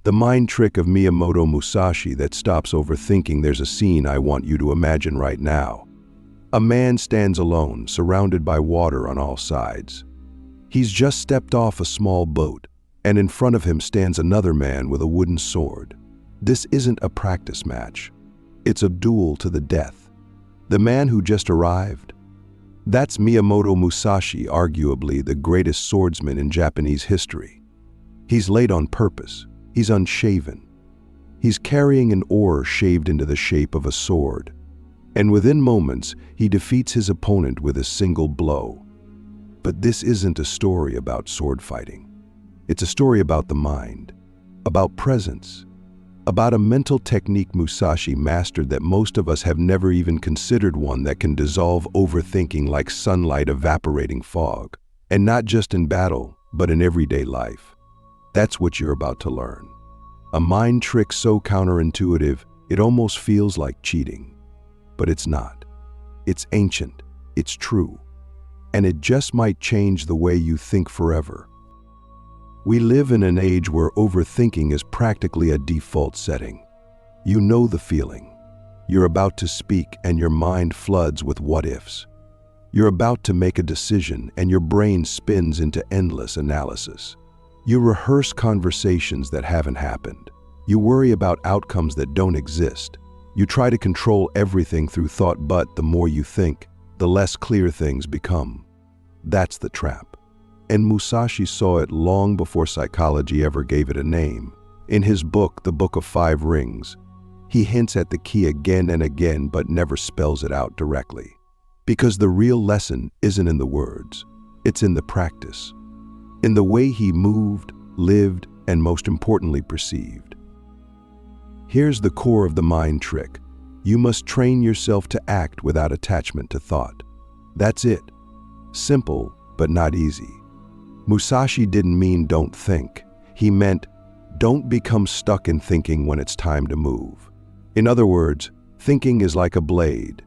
The mind trick of Miyamoto Musashi that stops overthinking. There's a scene I want you to imagine right now. A man stands alone, surrounded by water on all sides. He's just stepped off a small boat, and in front of him stands another man with a wooden sword. This isn't a practice match. It's a duel to the death. The man who just arrived? That's Miyamoto Musashi, arguably the greatest swordsman in Japanese history. He's late on purpose. He's unshaven. He's carrying an oar shaved into the shape of a sword. And within moments, he defeats his opponent with a single blow. But this isn't a story about sword fighting. It's a story about the mind, about presence, about a mental technique Musashi mastered that most of us have never even considered, one that can dissolve overthinking like sunlight evaporating fog. And not just in battle, but in everyday life. That's what you're about to learn. A mind trick so counterintuitive, it almost feels like cheating. But it's not. It's ancient, it's true, and it just might change the way you think forever. We live in an age where overthinking is practically a default setting. You know the feeling. You're about to speak and your mind floods with what-ifs. You're about to make a decision and your brain spins into endless analysis. You rehearse conversations that haven't happened. You worry about outcomes that don't exist. You try to control everything through thought, but the more you think, the less clear things become. That's the trap. And Musashi saw it long before psychology ever gave it a name. In his book, The Book of Five Rings, he hints at the key again and again, but never spells it out directly. Because the real lesson isn't in the words, it's in the practice. In the way he moved, lived, and most importantly, perceived. Here's the core of the mind trick. You must train yourself to act without attachment to thought. That's it. Simple, but not easy. Musashi didn't mean don't think. He meant don't become stuck in thinking when it's time to move. In other words, thinking is like a blade.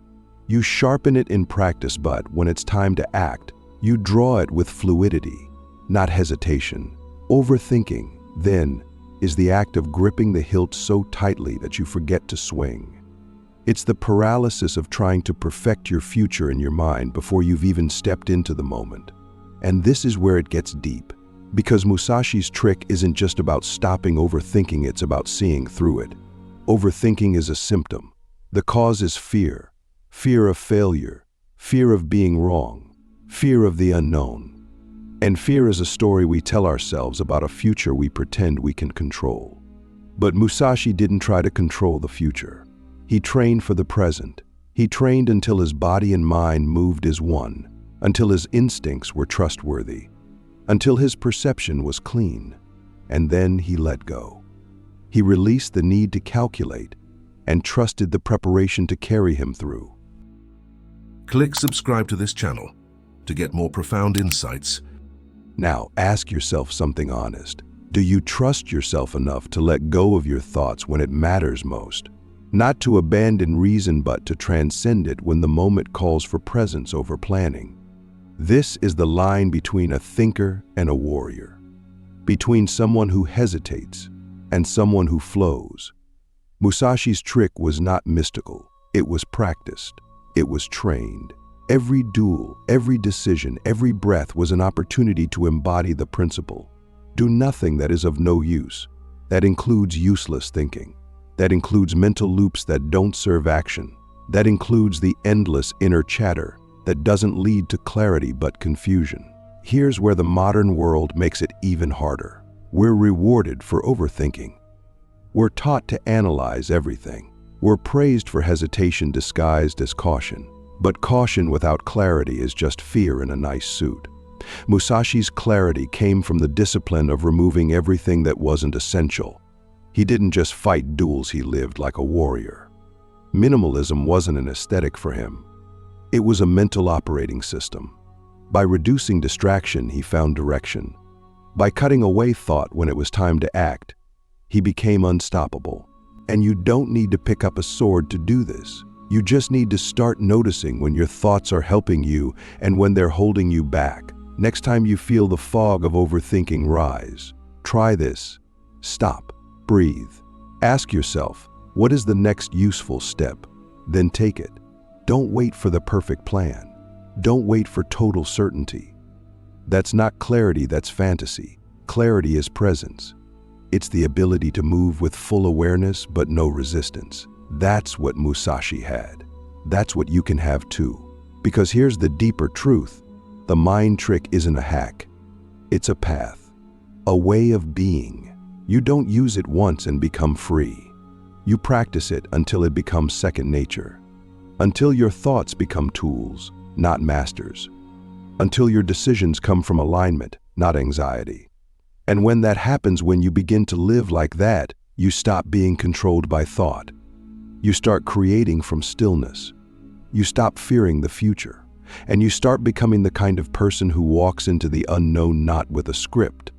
You sharpen it in practice, but when it's time to act, you draw it with fluidity, not hesitation. Overthinking, then, is the act of gripping the hilt so tightly that you forget to swing. It's the paralysis of trying to perfect your future in your mind before you've even stepped into the moment. And this is where it gets deep, because Musashi's trick isn't just about stopping overthinking, it's about seeing through it. Overthinking is a symptom. The cause is fear. Fear of failure, fear of being wrong, fear of the unknown. And fear is a story we tell ourselves about a future we pretend we can control. But Musashi didn't try to control the future. He trained for the present. He trained until his body and mind moved as one, until his instincts were trustworthy, until his perception was clean. And then he let go. He released the need to calculate and trusted the preparation to carry him through. Click subscribe to this channel to get more profound insights. Now, ask yourself something honest. Do you trust yourself enough to let go of your thoughts when it matters most? Not to abandon reason, but to transcend it when the moment calls for presence over planning. This is the line between a thinker and a warrior, between someone who hesitates and someone who flows. Musashi's trick was not mystical. It was practiced. It was trained. Every duel, every decision, every breath was an opportunity to embody the principle. Do nothing that is of no use. That includes useless thinking. That includes mental loops that don't serve action. That includes the endless inner chatter that doesn't lead to clarity but confusion. Here's where the modern world makes it even harder. We're rewarded for overthinking. We're taught to analyze everything. We're praised for hesitation disguised as caution. But caution without clarity is just fear in a nice suit. Musashi's clarity came from the discipline of removing everything that wasn't essential. He didn't just fight duels, he lived like a warrior. Minimalism wasn't an aesthetic for him. It was a mental operating system. By reducing distraction, he found direction. By cutting away thought when it was time to act, he became unstoppable. And you don't need to pick up a sword to do this. You just need to start noticing when your thoughts are helping you and when they're holding you back. Next time you feel the fog of overthinking rise, try this. Stop. Breathe. Ask yourself, what is the next useful step? Then take it. Don't wait for the perfect plan. Don't wait for total certainty. That's not clarity, that's fantasy. Clarity is presence. It's the ability to move with full awareness but no resistance. That's what Musashi had. That's what you can have too. Because here's the deeper truth. The mind trick isn't a hack. It's a path, a way of being. You don't use it once and become free. You practice it until it becomes second nature. Until your thoughts become tools, not masters. Until your decisions come from alignment, not anxiety. And when that happens, when you begin to live like that, you stop being controlled by thought. You start creating from stillness. You stop fearing the future. And you start becoming the kind of person who walks into the unknown not with a script,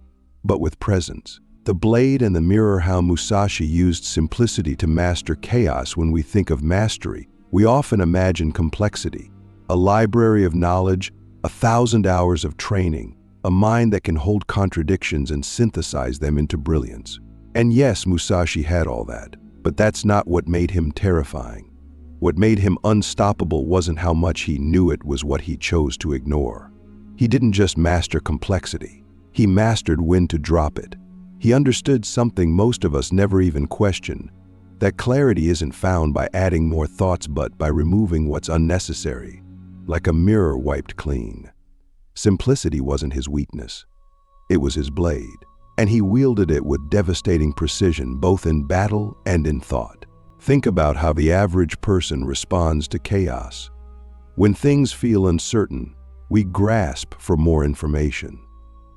but with presence. The blade and the mirror. How Musashi used simplicity to master chaos. When we think of mastery, we often imagine complexity, a library of knowledge, 1,000 hours of training, a mind that can hold contradictions and synthesize them into brilliance. And yes, Musashi had all that, but that's not what made him terrifying. What made him unstoppable wasn't how much he knew, it was what he chose to ignore. He didn't just master complexity, he mastered when to drop it. He understood something most of us never even question, that clarity isn't found by adding more thoughts but by removing what's unnecessary, like a mirror wiped clean. Simplicity wasn't his weakness, it was his blade, and he wielded it with devastating precision both in battle and in thought. Think about how the average person responds to chaos. When things feel uncertain, we grasp for more information.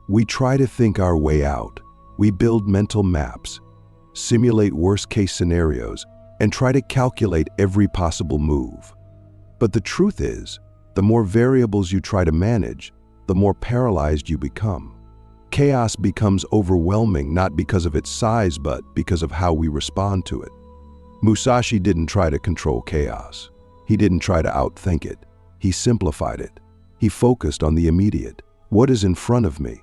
We try to think our way out. We build mental maps, simulate worst-case scenarios, and try to calculate every possible move. But the truth is, the more variables you try to manage, the more paralyzed you become. Chaos becomes overwhelming not because of its size but because of how we respond to it. Musashi didn't try to control chaos. He didn't try to outthink it. He simplified it. He focused on the immediate. What is in front of me?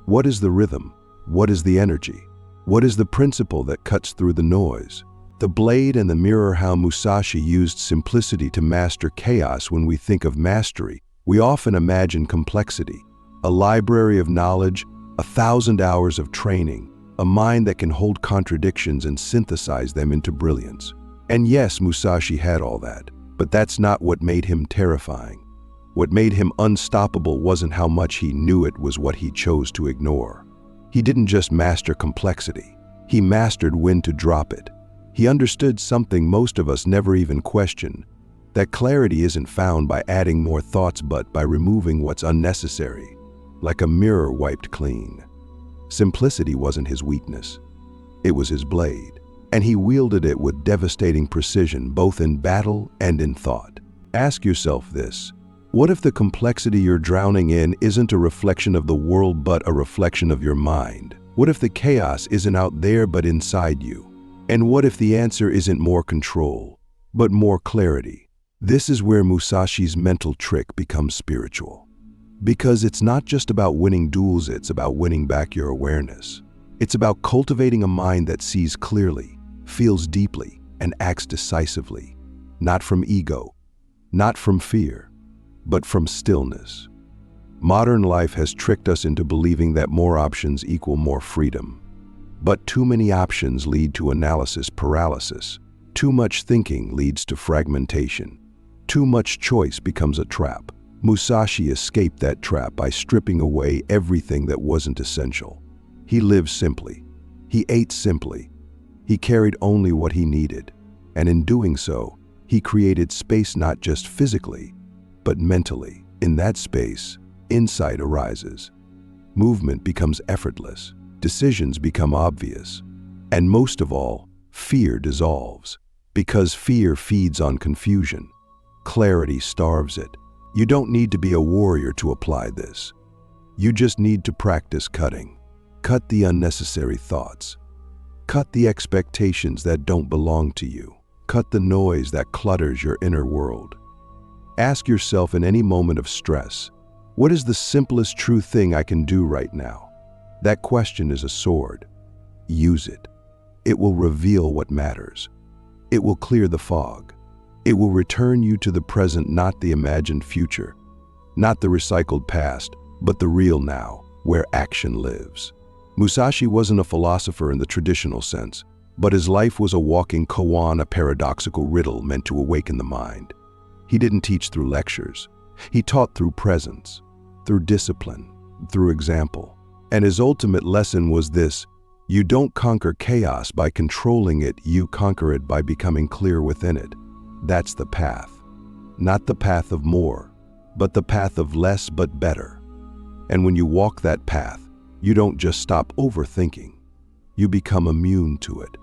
What is the rhythm? What is the energy? What is the principle that cuts through the noise? The blade and the mirror. How Musashi used simplicity to master chaos. When we think of mastery, we often imagine complexity, a library of knowledge, 1,000 hours of training, a mind that can hold contradictions and synthesize them into brilliance. And yes, Musashi had all that, but that's not what made him terrifying. What made him unstoppable wasn't how much he knew, it was what he chose to ignore. He didn't just master complexity, he mastered when to drop it. He understood something most of us never even question, that clarity isn't found by adding more thoughts but by removing what's unnecessary, like a mirror wiped clean. Simplicity wasn't his weakness, it was his blade, and he wielded it with devastating precision both in battle and in thought. Ask yourself this: what if the complexity you're drowning in isn't a reflection of the world but a reflection of your mind? What if the chaos isn't out there but inside you? And what if the answer isn't more control, but more clarity? This is where Musashi's mental trick becomes spiritual. Because it's not just about winning duels, it's about winning back your awareness. It's about cultivating a mind that sees clearly, feels deeply, and acts decisively. Not from ego, not from fear, but from stillness. Modern life has tricked us into believing that more options equal more freedom. But too many options lead to analysis paralysis. Too much thinking leads to fragmentation. Too much choice becomes a trap. Musashi escaped that trap by stripping away everything that wasn't essential. He lived simply. He ate simply. He carried only what he needed. And in doing so, he created space not just physically, but mentally. In that space, insight arises. Movement becomes effortless. Decisions become obvious. And most of all, fear dissolves. Because fear feeds on confusion. Clarity starves it. You don't need to be a warrior to apply this. You just need to practice cutting. Cut the unnecessary thoughts. Cut the expectations that don't belong to you. Cut the noise that clutters your inner world. Ask yourself in any moment of stress, what is the simplest true thing I can do right now? That question is a sword. Use it. It will reveal what matters. It will clear the fog. It will return you to the present, not the imagined future, not the recycled past, but the real now, where action lives. Musashi wasn't a philosopher in the traditional sense, but his life was a walking koan, a paradoxical riddle meant to awaken the mind. He didn't teach through lectures. He taught through presence, through discipline, through example. And his ultimate lesson was this: you don't conquer chaos by controlling it, you conquer it by becoming clear within it. That's the path. Not the path of more, but the path of less but better. And when you walk that path, you don't just stop overthinking. You become immune to it.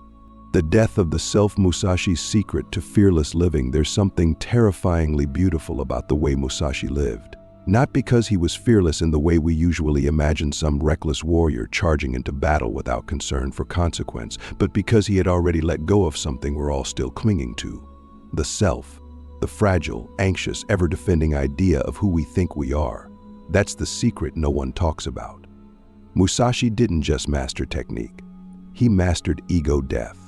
The death of the self, Musashi's secret to fearless living. There's something terrifyingly beautiful about the way Musashi lived. Not because he was fearless in the way we usually imagine some reckless warrior charging into battle without concern for consequence, but because he had already let go of something we're all still clinging to. The self, the fragile, anxious, ever-defending idea of who we think we are. That's the secret no one talks about. Musashi didn't just master technique. He mastered ego death.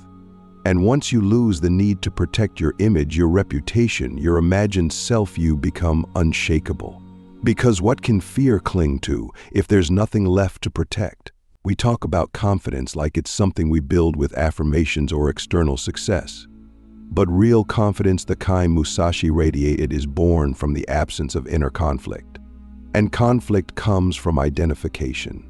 And once you lose the need to protect your image, your reputation, your imagined self, you become unshakable. Because what can fear cling to if there's nothing left to protect? We talk about confidence like it's something we build with affirmations or external success. But real confidence, the kind Musashi radiated, is born from the absence of inner conflict. And conflict comes from identification.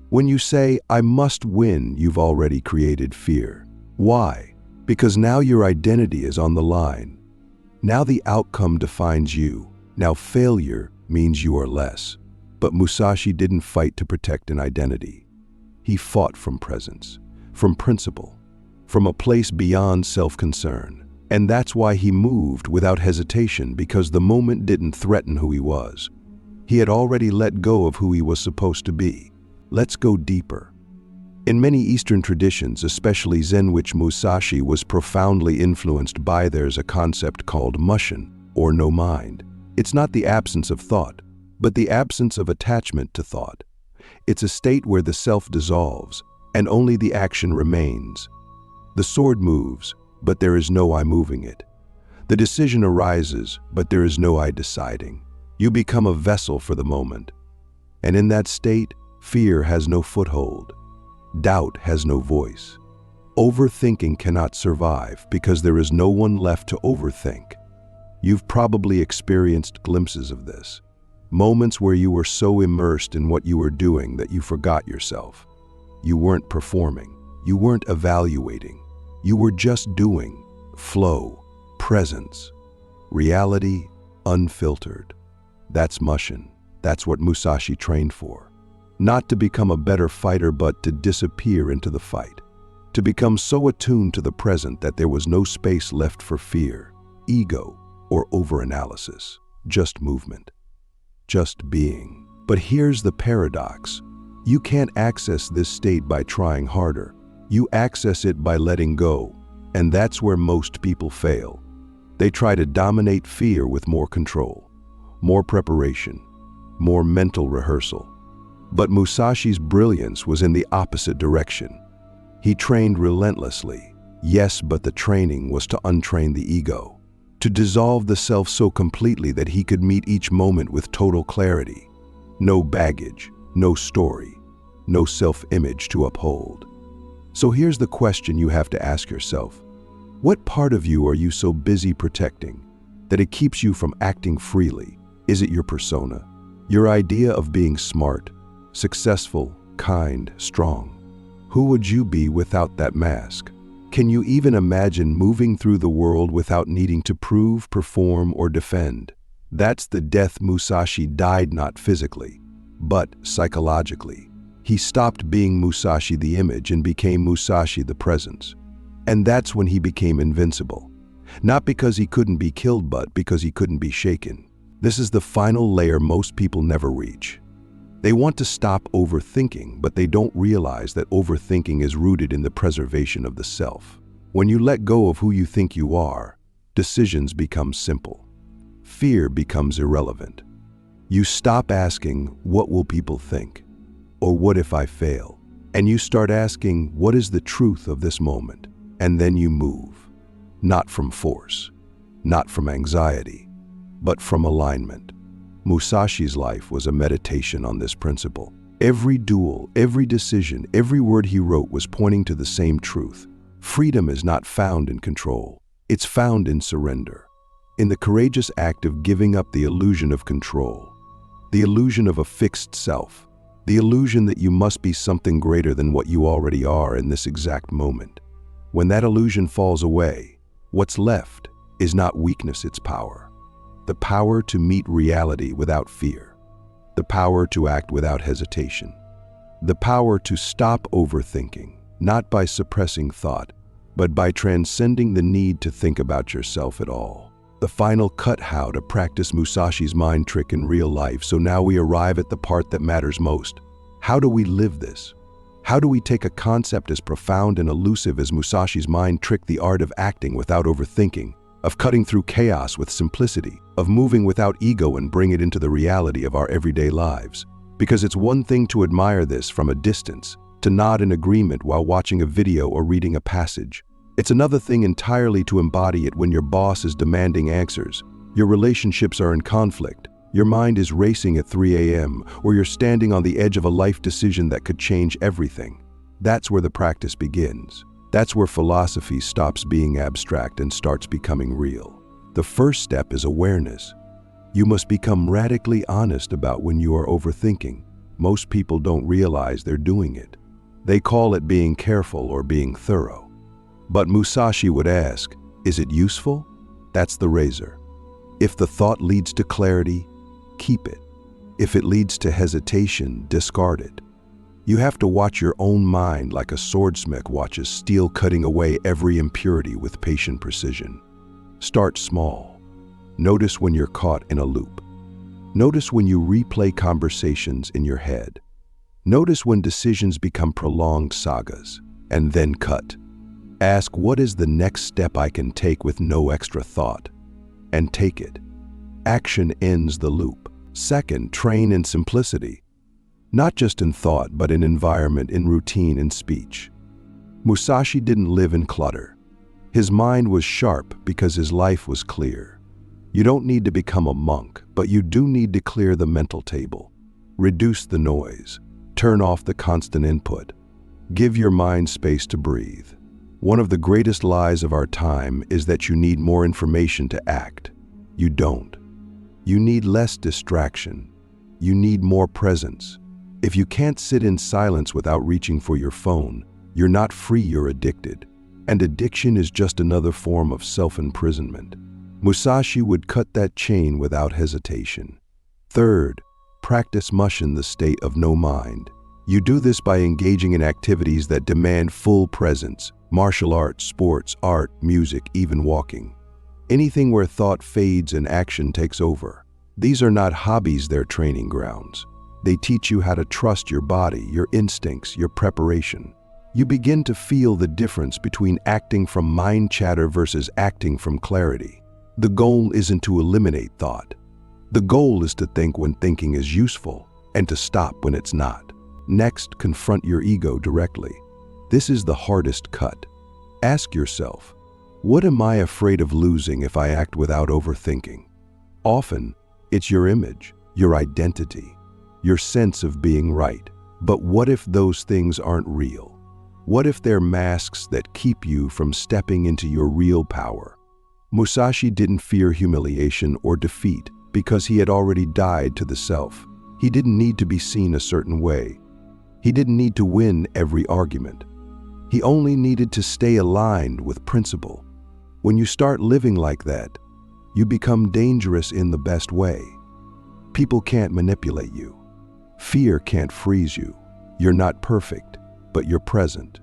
When you say, "I must win," you've already created fear. Why? Because now your identity is on the line. Now the outcome defines you. Now failure means you are less. But Musashi didn't fight to protect an identity. He fought from presence, from principle, from a place beyond self-concern. And that's why he moved without hesitation, because the moment didn't threaten who he was. He had already let go of who he was supposed to be. Let's go deeper. In many Eastern traditions, especially Zen, which Musashi was profoundly influenced by, there's a concept called mushin, or no mind. It's not the absence of thought, but the absence of attachment to thought. It's a state where the self dissolves, and only the action remains. The sword moves, but there is no I moving it. The decision arises, but there is no I deciding. You become a vessel for the moment. And in that state, fear has no foothold. Doubt has no voice. Overthinking cannot survive because there is no one left to overthink. You've probably experienced glimpses of this. Moments where you were so immersed in what you were doing that you forgot yourself. You weren't performing. You weren't evaluating. You were just doing. Flow, presence, reality unfiltered. That's mushin. That's what Musashi trained for. Not to become a better fighter, but to disappear into the fight. To become so attuned to the present that there was no space left for fear, ego, or overanalysis. Just movement. Just being. But here's the paradox. You can't access this state by trying harder. You access it by letting go. And that's where most people fail. They try to dominate fear with more control, more preparation, more mental rehearsal. But Musashi's brilliance was in the opposite direction. He trained relentlessly, yes, but the training was to untrain the ego, to dissolve the self so completely that he could meet each moment with total clarity. No baggage, no story, no self-image to uphold. So here's the question you have to ask yourself. What part of you are you so busy protecting that it keeps you from acting freely? Is it your persona? Your idea of being smart, successful, kind, strong? Who would you be without that mask? Can you even imagine moving through the world without needing to prove, perform, or defend? That's the death. Musashi died not physically, but psychologically. He stopped being Musashi the image and became Musashi the presence. And that's when he became invincible. Not because he couldn't be killed, but because he couldn't be shaken. This is the final layer most people never reach. They want to stop overthinking, but they don't realize that overthinking is rooted in the preservation of the self. When you let go of who you think you are, decisions become simple. Fear becomes irrelevant. You stop asking, "What will people think?" or "What if I fail?" And you start asking, what is the truth of this moment? And then you move. Not from force, not from anxiety, but from alignment. Musashi's life was a meditation on this principle. Every duel, every decision, every word he wrote was pointing to the same truth. Freedom is not found in control. It's found in surrender, in the courageous act of giving up the illusion of control, the illusion of a fixed self, the illusion that you must be something greater than what you already are in this exact moment. When that illusion falls away, what's left is not weakness, it's power. The power to meet reality without fear, the power to act without hesitation, the power to stop overthinking, not by suppressing thought, but by transcending the need to think about yourself at all. The final cut: how to practice Musashi's mind trick in real life. So now we arrive at the part that matters most. How do we live this? How do we take a concept as profound and elusive as Musashi's mind trick, the art of acting without overthinking, of cutting through chaos with simplicity, of moving without ego, and bring it into the reality of our everyday lives? Because it's one thing to admire this from a distance, to nod in agreement while watching a video or reading a passage. It's another thing entirely to embody it when your boss is demanding answers, your relationships are in conflict, your mind is racing at 3 a.m., or you're standing on the edge of a life decision that could change everything. That's where the practice begins. That's where philosophy stops being abstract and starts becoming real. The first step is awareness. You must become radically honest about when you are overthinking. Most people don't realize they're doing it. They call it being careful or being thorough. But Musashi would ask, is it useful? That's the razor. If the thought leads to clarity, keep it. If it leads to hesitation, discard it. You have to watch your own mind like a swordsmith watches steel, cutting away every impurity with patient precision. Start small. Notice when you're caught in a loop. Notice when you replay conversations in your head. Notice when decisions become prolonged sagas. And then cut. Ask, what is the next step I can take with no extra thought? And take it. Action ends the loop. Second, train in simplicity. Not just in thought, but in environment, in routine, in speech. Musashi didn't live in clutter. His mind was sharp because his life was clear. You don't need to become a monk, but you do need to clear the mental table. Reduce the noise. Turn off the constant input. Give your mind space to breathe. One of the greatest lies of our time is that you need more information to act. You don't. You need less distraction. You need more presence. If you can't sit in silence without reaching for your phone, you're not free, you're addicted. And addiction is just another form of self-imprisonment. Musashi would cut that chain without hesitation. Third, practice mushin, the state of no mind. You do this by engaging in activities that demand full presence: martial arts, sports, art, music, even walking. Anything where thought fades and action takes over. These are not hobbies, they're training grounds. They teach you how to trust your body, your instincts, your preparation. You begin to feel the difference between acting from mind chatter versus acting from clarity. The goal isn't to eliminate thought. The goal is to think when thinking is useful and to stop when it's not. Next, confront your ego directly. This is the hardest cut. Ask yourself, what am I afraid of losing if I act without overthinking? Often, it's your image, your identity, your sense of being right. But what if those things aren't real? What if they're masks that keep you from stepping into your real power? Musashi didn't fear humiliation or defeat because he had already died to the self. He didn't need to be seen a certain way. He didn't need to win every argument. He only needed to stay aligned with principle. When you start living like that, you become dangerous in the best way. People can't manipulate you. Fear can't freeze you. You're not perfect, but you're present.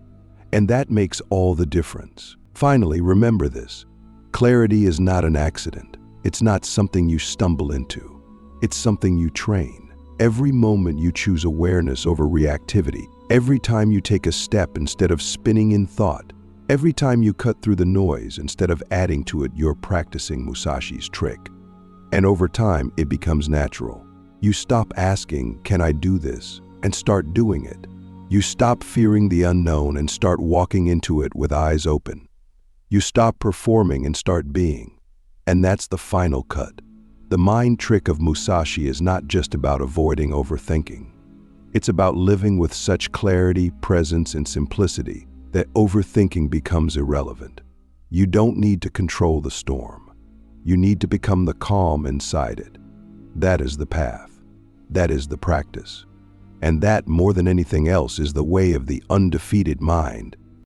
And that makes all the difference. Finally, remember this. Clarity is not an accident. It's not something you stumble into. It's something you train. Every moment you choose awareness over reactivity, every time you take a step instead of spinning in thought, every time you cut through the noise instead of adding to it, you're practicing Musashi's trick. And over time, it becomes natural. You stop asking, can I do this? And start doing it. You stop fearing the unknown and start walking into it with eyes open. You stop performing and start being. And that's the final cut. The mind trick of Musashi is not just about avoiding overthinking. It's about living with such clarity, presence, and simplicity that overthinking becomes irrelevant. You don't need to control the storm. You need to become the calm inside it. That is the path. That is the practice. And that, more than anything else, is the way of the undefeated mind.